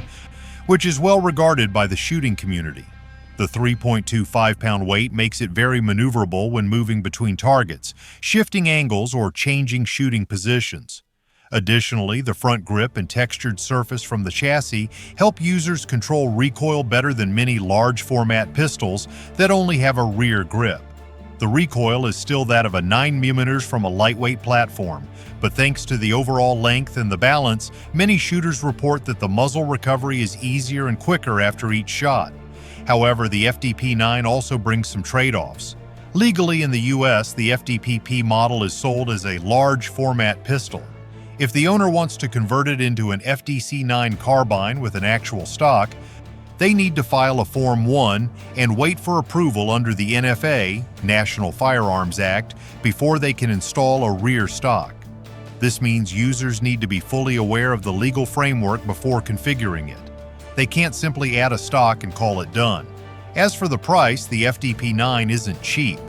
which is well regarded by the shooting community. The 3.25-pound weight makes it very maneuverable when moving between targets, shifting angles, or changing shooting positions. Additionally, the front grip and textured surface from the chassis help users control recoil better than many large-format pistols that only have a rear grip. The recoil is still that of a 9mm from a lightweight platform, but thanks to the overall length and the balance, many shooters report that the muzzle recovery is easier and quicker after each shot. However, the FDP-9 also brings some trade-offs. Legally in the US, the FDP-P model is sold as a large format pistol. If the owner wants to convert it into an FDC-9 carbine with an actual stock, they need to file a Form 1 and wait for approval under the NFA, National Firearms Act, before they can install a rear stock. This means users need to be fully aware of the legal framework before configuring it. They can't simply add a stock and call it done. As for the price, the FDP-9 isn't cheap.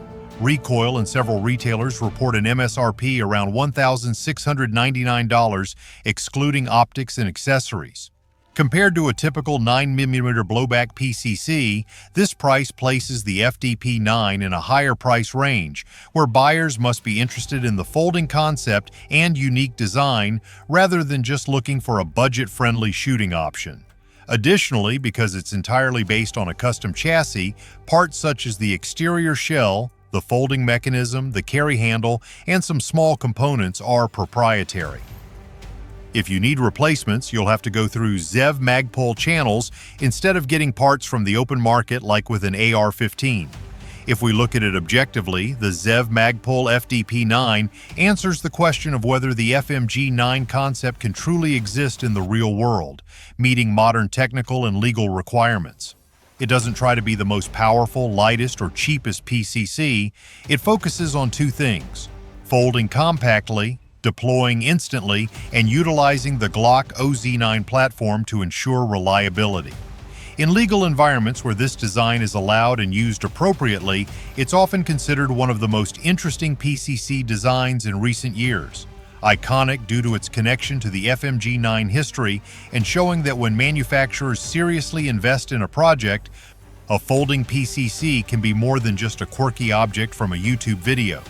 Recoil and several retailers report an MSRP around $1,699, excluding optics and accessories. Compared to a typical 9mm blowback PCC, this price places the FDP-9 in a higher price range, where buyers must be interested in the folding concept and unique design rather than just looking for a budget-friendly shooting option. Additionally, because it's entirely based on a custom chassis, parts such as the exterior shell, the folding mechanism, the carry handle, and some small components are proprietary. If you need replacements, you'll have to go through ZEV Magpul channels instead of getting parts from the open market like with an AR-15. If we look at it objectively, the ZEV Magpul FDP-9 answers the question of whether the FMG-9 concept can truly exist in the real world, meeting modern technical and legal requirements. It doesn't try to be the most powerful, lightest, or cheapest PCC. It focuses on two things: folding compactly, deploying instantly and utilizing the Glock OZ9 platform to ensure reliability. In legal environments where this design is allowed and used appropriately, it's often considered one of the most interesting PCC designs in recent years. Iconic due to its connection to the FMG9 history and showing that when manufacturers seriously invest in a project, a folding PCC can be more than just a quirky object from a YouTube video.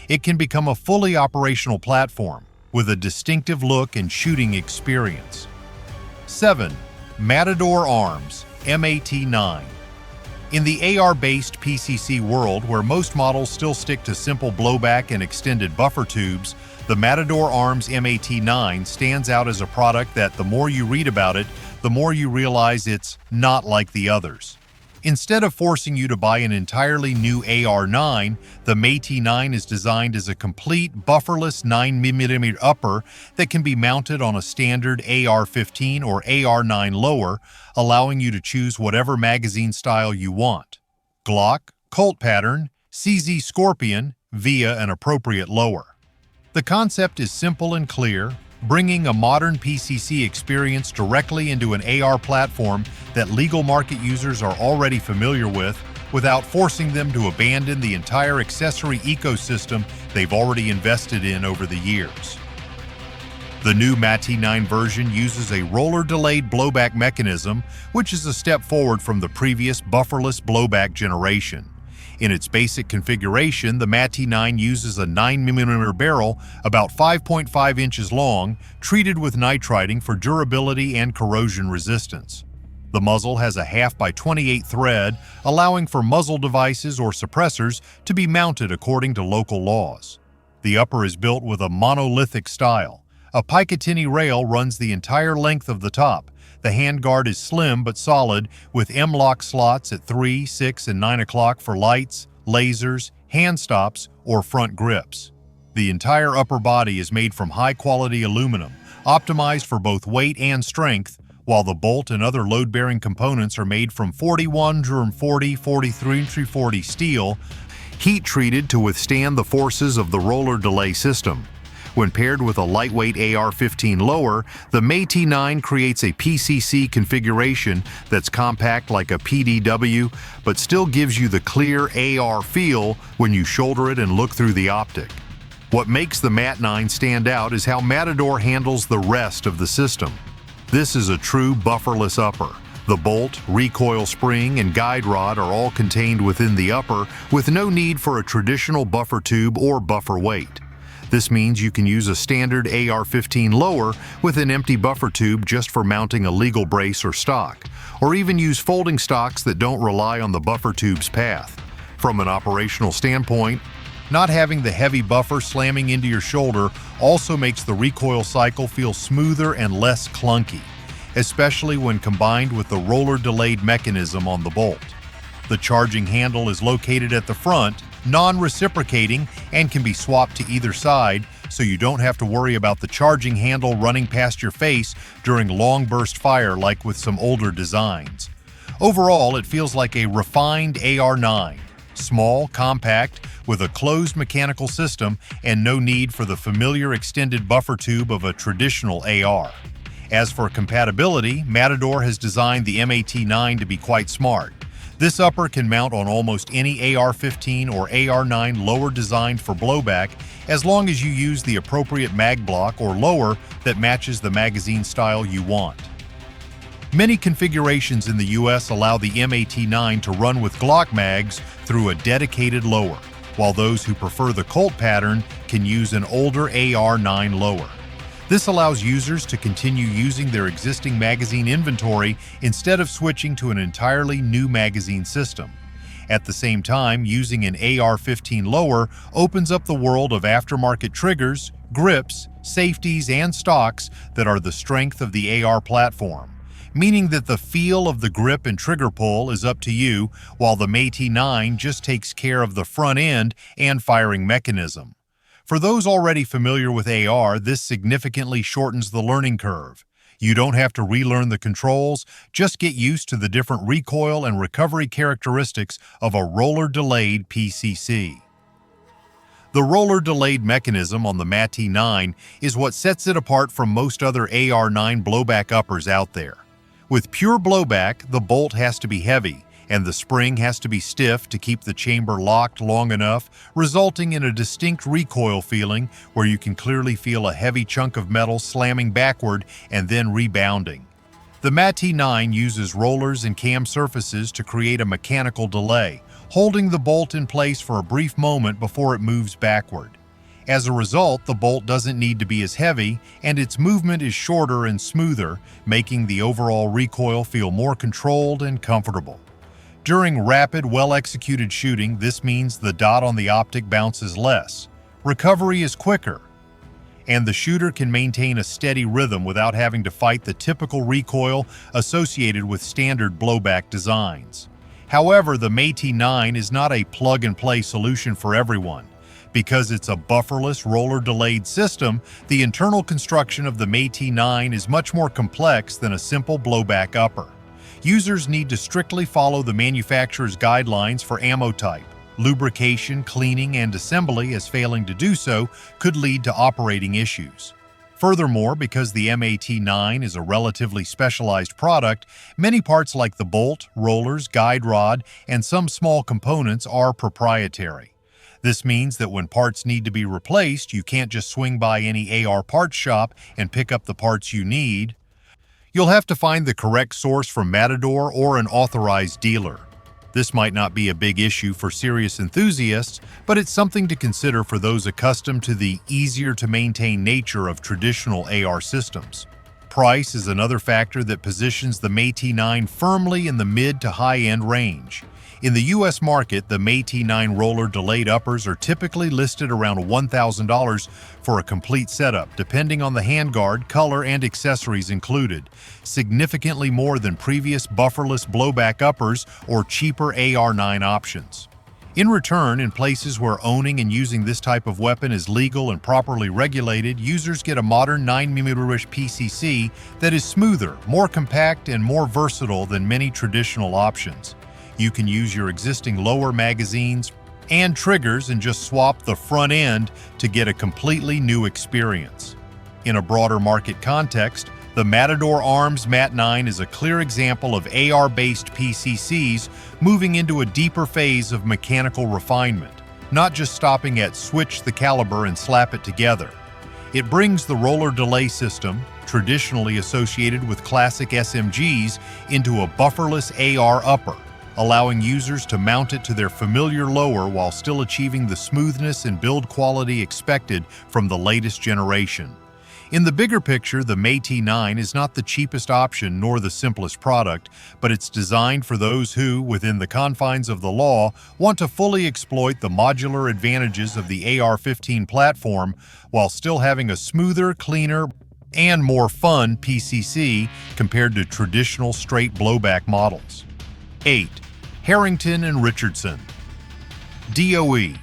It can become a fully operational platform with a distinctive look and shooting experience. 7. Matador Arms MAT-9. In the AR-based PCC world, where most models still stick to simple blowback and extended buffer tubes, the Matador Arms MAT-9 stands out as a product that the more you read about it, the more you realize it's not like the others. Instead of forcing you to buy an entirely new AR-9, the MAT-9 is designed as a complete bufferless 9mm upper that can be mounted on a standard AR-15 or AR-9 lower, allowing you to choose whatever magazine style you want. Glock, Colt pattern, CZ Scorpion, via an appropriate lower. The concept is simple and clear, bringing a modern PCC experience directly into an AR platform that legal market users are already familiar with, without forcing them to abandon the entire accessory ecosystem they've already invested in over the years. The new MAT-9 version uses a roller-delayed blowback mechanism, which is a step forward from the previous bufferless blowback generation. In its basic configuration, the MAT-9 uses a 9mm barrel about 5.5 inches long, treated with nitriding for durability and corrosion resistance. The muzzle has a 1/2x28 thread, allowing for muzzle devices or suppressors to be mounted according to local laws. The upper is built with a monolithic style. A Picatinny rail runs the entire length of the top. The handguard is slim but solid, with M-lock slots at 3, 6, and 9 o'clock for lights, lasers, hand stops, or front grips. The entire upper body is made from high-quality aluminum, optimized for both weight and strength, while the bolt and other load-bearing components are made from 41-40, 43-40 steel, heat-treated to withstand the forces of the roller delay system. When paired with a lightweight AR-15 lower, the MAT-9 creates a PCC configuration that's compact like a PDW, but still gives you the clear AR feel when you shoulder it and look through the optic. What makes the MAT-9 stand out is how Matador handles the rest of the system. This is a true bufferless upper. The bolt, recoil spring, and guide rod are all contained within the upper, with no need for a traditional buffer tube or buffer weight. This means you can use a standard AR-15 lower with an empty buffer tube just for mounting a legal brace or stock, or even use folding stocks that don't rely on the buffer tube's path. From an operational standpoint, not having the heavy buffer slamming into your shoulder also makes the recoil cycle feel smoother and less clunky, especially when combined with the roller-delayed mechanism on the bolt. The charging handle is located at the front, non-reciprocating, and can be swapped to either side, so you don't have to worry about the charging handle running past your face during long burst fire like with some older designs. Overall, it feels like a refined AR-9, small, compact, with a closed mechanical system and no need for the familiar extended buffer tube of a traditional AR. As for compatibility, Matador has designed the MAT-9 to be quite smart. This upper can mount on almost any AR-15 or AR-9 lower designed for blowback, as long as you use the appropriate mag block or lower that matches the magazine style you want. Many configurations in the US allow the MAT-9 to run with Glock mags through a dedicated lower, while those who prefer the Colt pattern can use an older AR-9 lower. This allows users to continue using their existing magazine inventory instead of switching to an entirely new magazine system. At the same time, using an AR-15 lower opens up the world of aftermarket triggers, grips, safeties, and stocks that are the strength of the AR platform, meaning that the feel of the grip and trigger pull is up to you, while the MAT-9 just takes care of the front end and firing mechanism. For those already familiar with AR, this significantly shortens the learning curve. You don't have to relearn the controls, just get used to the different recoil and recovery characteristics of a roller-delayed PCC. The roller-delayed mechanism on the MAT-9 is what sets it apart from most other AR-9 blowback uppers out there. With pure blowback, the bolt has to be heavy, and the spring has to be stiff to keep the chamber locked long enough, resulting in a distinct recoil feeling where you can clearly feel a heavy chunk of metal slamming backward and then rebounding. The MAT-9 uses rollers and cam surfaces to create a mechanical delay, holding the bolt in place for a brief moment before it moves backward. As a result, the bolt doesn't need to be as heavy, and its movement is shorter and smoother, making the overall recoil feel more controlled and comfortable. During rapid, well-executed shooting, this means the dot on the optic bounces less, recovery is quicker, and the shooter can maintain a steady rhythm without having to fight the typical recoil associated with standard blowback designs. However, the MAT-9 is not a plug-and-play solution for everyone. Because it's a bufferless, roller-delayed system, the internal construction of the MAT-9 is much more complex than a simple blowback upper. Users need to strictly follow the manufacturer's guidelines for ammo type, lubrication, cleaning, and assembly, as failing to do so could lead to operating issues. Furthermore, because the MAT-9 is a relatively specialized product, many parts like the bolt, rollers, guide rod, and some small components are proprietary. This means that when parts need to be replaced, you can't just swing by any AR parts shop and pick up the parts you need. You'll have to find the correct source from Matador or an authorized dealer. This might not be a big issue for serious enthusiasts, but it's something to consider for those accustomed to the easier-to-maintain nature of traditional AR systems. Price is another factor that positions the MAT-9 firmly in the mid to high-end range. In the U.S. market, the MAT-9 roller-delayed uppers are typically listed around $1,000 for a complete setup, depending on the handguard, color, and accessories included, significantly more than previous bufferless blowback uppers or cheaper AR-9 options. In return, in places where owning and using this type of weapon is legal and properly regulated, users get a modern 9mm PCC that is smoother, more compact, and more versatile than many traditional options. You can use your existing lower magazines and triggers and just swap the front end to get a completely new experience. In a broader market context, the Matador Arms MAT-9 is a clear example of AR-based PCCs moving into a deeper phase of mechanical refinement, not just stopping at switch the caliber and slap it together. It brings the roller delay system, traditionally associated with classic SMGs, into a bufferless AR upper, allowing users to mount it to their familiar lower while still achieving the smoothness and build quality expected from the latest generation. In the bigger picture, the MAT-9 is not the cheapest option nor the simplest product, but it's designed for those who, within the confines of the law, want to fully exploit the modular advantages of the AR-15 platform while still having a smoother, cleaner, and more fun PCC compared to traditional straight blowback models. 8. Harrington and Richardson DOE.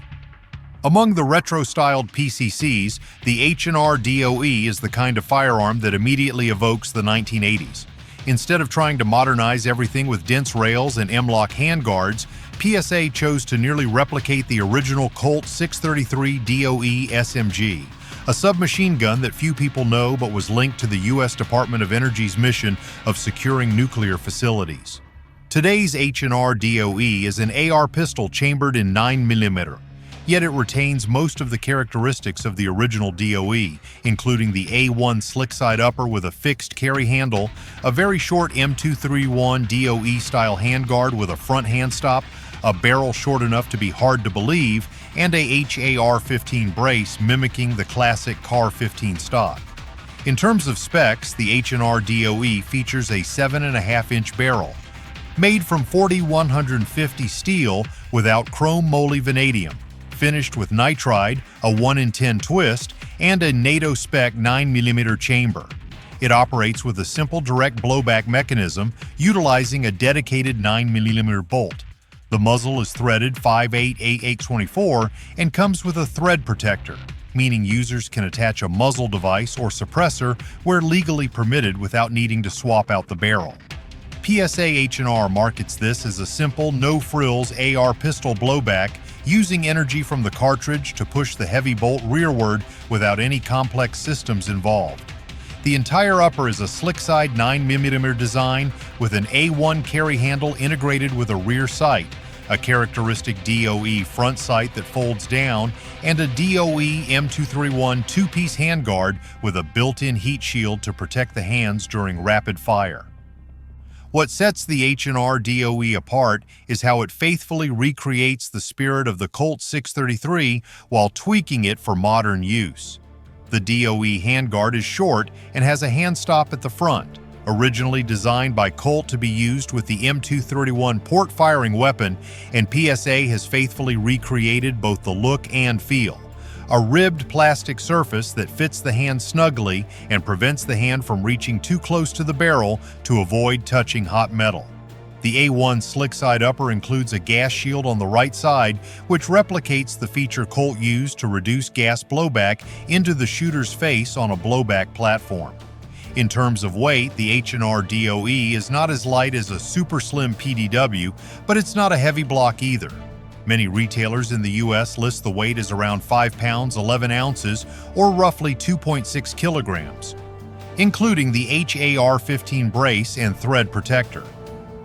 Among the retro-styled PCCs, the H&R DOE is the kind of firearm that immediately evokes the 1980s. Instead of trying to modernize everything with dense rails and M-LOK handguards, PSA chose to nearly replicate the original Colt 633 DOE SMG, a submachine gun that few people know but was linked to the U.S. Department of Energy's mission of securing nuclear facilities. Today's H&R DOE is an AR pistol chambered in 9mm, yet it retains most of the characteristics of the original DOE, including the A1 slick-side upper with a fixed carry handle, a very short M231 DOE-style handguard with a front handstop, a barrel short enough to be hard to believe, and a HAR-15 brace mimicking the classic CAR-15 stock. In terms of specs, the H&R DOE features a 7.5-inch barrel, made from 4150 steel without chrome moly vanadium, finished with nitride, a 1-in-10 twist, and a NATO-spec 9mm chamber. It operates with a simple direct blowback mechanism utilizing a dedicated 9mm bolt. The muzzle is threaded 5.8 and comes with a thread protector, meaning users can attach a muzzle device or suppressor where legally permitted without needing to swap out the barrel. PSA H&R markets this as a simple, no-frills AR pistol blowback using energy from the cartridge to push the heavy bolt rearward without any complex systems involved. The entire upper is a slick-side 9mm design with an A1 carry handle integrated with a rear sight, a characteristic DOE front sight that folds down, and a DOE M231 two-piece handguard with a built-in heat shield to protect the hands during rapid fire. What sets the H&R DOE apart is how it faithfully recreates the spirit of the Colt 633 while tweaking it for modern use. The DOE handguard is short and has a hand stop at the front. Originally designed by Colt to be used with the M231 port-firing weapon, and PSA has faithfully recreated both the look and feel. A ribbed plastic surface that fits the hand snugly and prevents the hand from reaching too close to the barrel to avoid touching hot metal. The A1 slick-side upper includes a gas shield on the right side, which replicates the feature Colt used to reduce gas blowback into the shooter's face on a blowback platform. In terms of weight, the H&R DOE is not as light as a super slim PDW, but it's not a heavy block either. Many retailers in the US list the weight as around 5 pounds 11 ounces, or roughly 2.6 kilograms, including the HAR-15 brace and thread protector.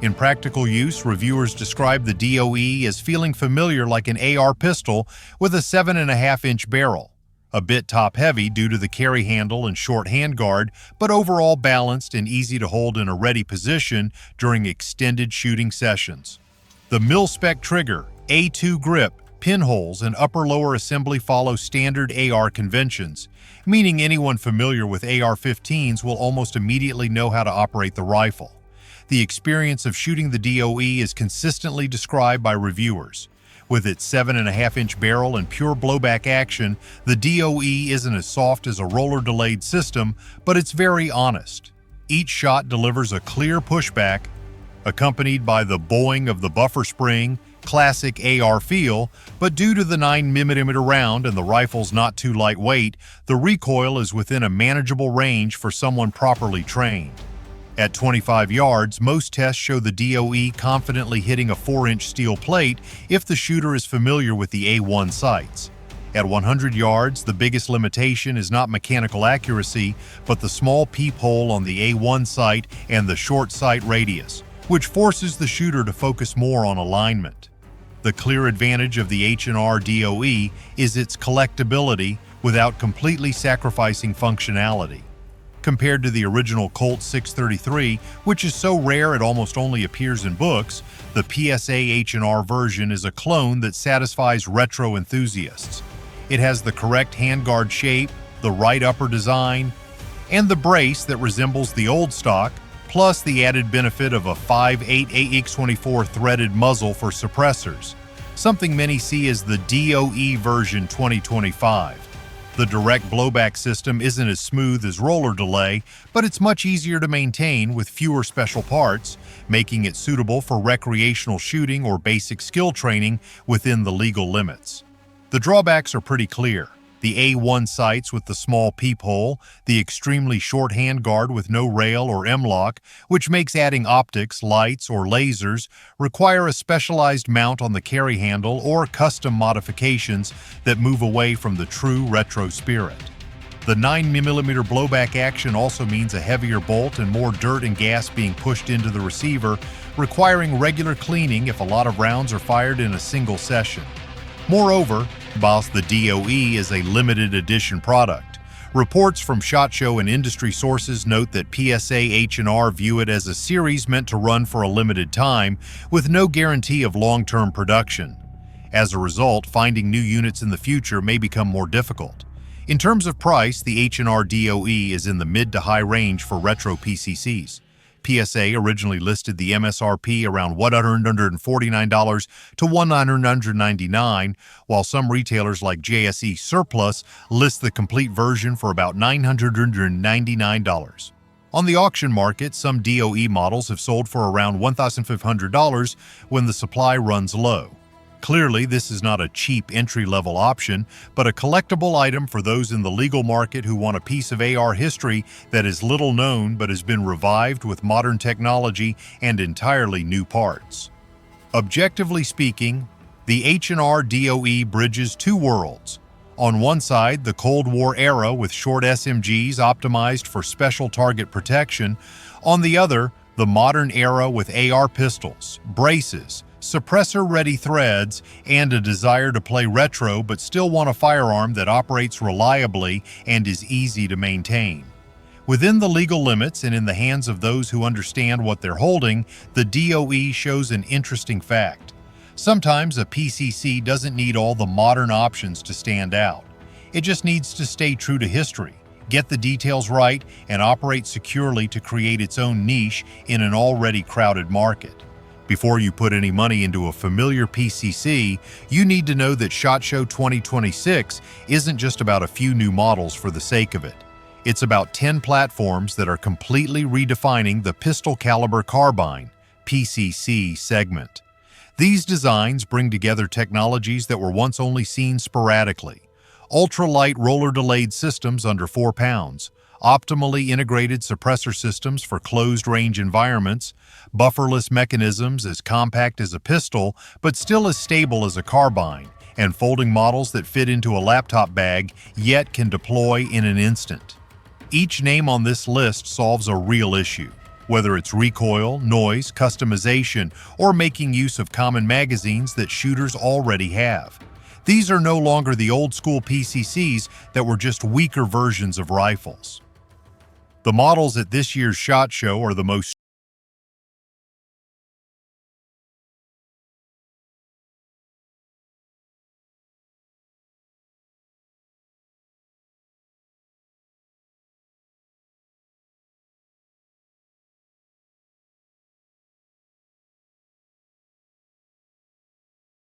In practical use, reviewers describe the DOE as feeling familiar like an AR pistol with a 7.5-inch barrel. A bit top-heavy due to the carry handle and short handguard, but overall balanced and easy to hold in a ready position during extended shooting sessions. The mil-spec trigger, A2 grip, pinholes, and upper-lower assembly follow standard AR conventions, meaning anyone familiar with AR-15s will almost immediately know how to operate the rifle. The experience of shooting the DOE is consistently described by reviewers. With its 7.5-inch barrel and pure blowback action, the DOE isn't as soft as a roller-delayed system, but it's very honest. Each shot delivers a clear pushback, accompanied by the boing of the buffer spring, classic AR feel, but due to the 9mm round and the rifle's not too lightweight, the recoil is within a manageable range for someone properly trained. At 25 yards, most tests show the DOE confidently hitting a 4-inch steel plate if the shooter is familiar with the A1 sights. At 100 yards, the biggest limitation is not mechanical accuracy, but the small peephole on the A1 sight and the short sight radius, which forces the shooter to focus more on alignment. The clear advantage of the H&R DOE is its collectability without completely sacrificing functionality. Compared to the original Colt 633, which is so rare it almost only appears in books, the PSA H&R version is a clone that satisfies retro enthusiasts. It has the correct handguard shape, the right upper design, and the brace that resembles the old stock, plus the added benefit of a 5.8 AX24 threaded muzzle for suppressors, something many see as the DOE version 2025. The direct blowback system isn't as smooth as roller delay, but it's much easier to maintain with fewer special parts, making it suitable for recreational shooting or basic skill training within the legal limits. The drawbacks are pretty clear. The A1 sights with the small peephole, the extremely short handguard with no rail or M-lock, which makes adding optics, lights, or lasers require a specialized mount on the carry handle or custom modifications that move away from the true retro spirit. The 9mm blowback action also means a heavier bolt and more dirt and gas being pushed into the receiver, requiring regular cleaning if a lot of rounds are fired in a single session. Moreover, whilst the DOE is a limited edition product, reports from SHOT Show and industry sources note that PSA H&R view it as a series meant to run for a limited time, with no guarantee of long-term production. As a result, finding new units in the future may become more difficult. In terms of price, the H&R DOE is in the mid to high range for retro PCCs. PSA originally listed the MSRP around $149 to $199, while some retailers like JSE Surplus list the complete version for about $999. On the auction market, some DOE models have sold for around $1,500 when the supply runs low. Clearly, this is not a cheap entry-level option, but a collectible item for those in the legal market who want a piece of AR history that is little known but has been revived with modern technology and entirely new parts. Objectively speaking, the H&R DOE bridges two worlds. On one side, the Cold War era with short SMGs optimized for special target protection. On the other, the modern era with AR pistols, braces, suppressor-ready threads, and a desire to play retro but still want a firearm that operates reliably and is easy to maintain. Within the legal limits and in the hands of those who understand what they're holding, the DOE shows an interesting fact. Sometimes a PCC doesn't need all the modern options to stand out. It just needs to stay true to history, get the details right, and operate securely to create its own niche in an already crowded market. Before you put any money into a familiar PCC, you need to know that SHOT Show 2026 isn't just about a few new models for the sake of it. It's about 10 platforms that are completely redefining the pistol caliber carbine, PCC segment. These designs bring together technologies that were once only seen sporadically. Ultralight roller-delayed systems under 4 pounds, optimally integrated suppressor systems for closed-range environments, bufferless mechanisms as compact as a pistol but still as stable as a carbine, and folding models that fit into a laptop bag yet can deploy in an instant. Each name on this list solves a real issue, whether it's recoil, noise, customization, or making use of common magazines that shooters already have. These are no longer the old-school PCCs that were just weaker versions of rifles. The models at this year's SHOT Show are the most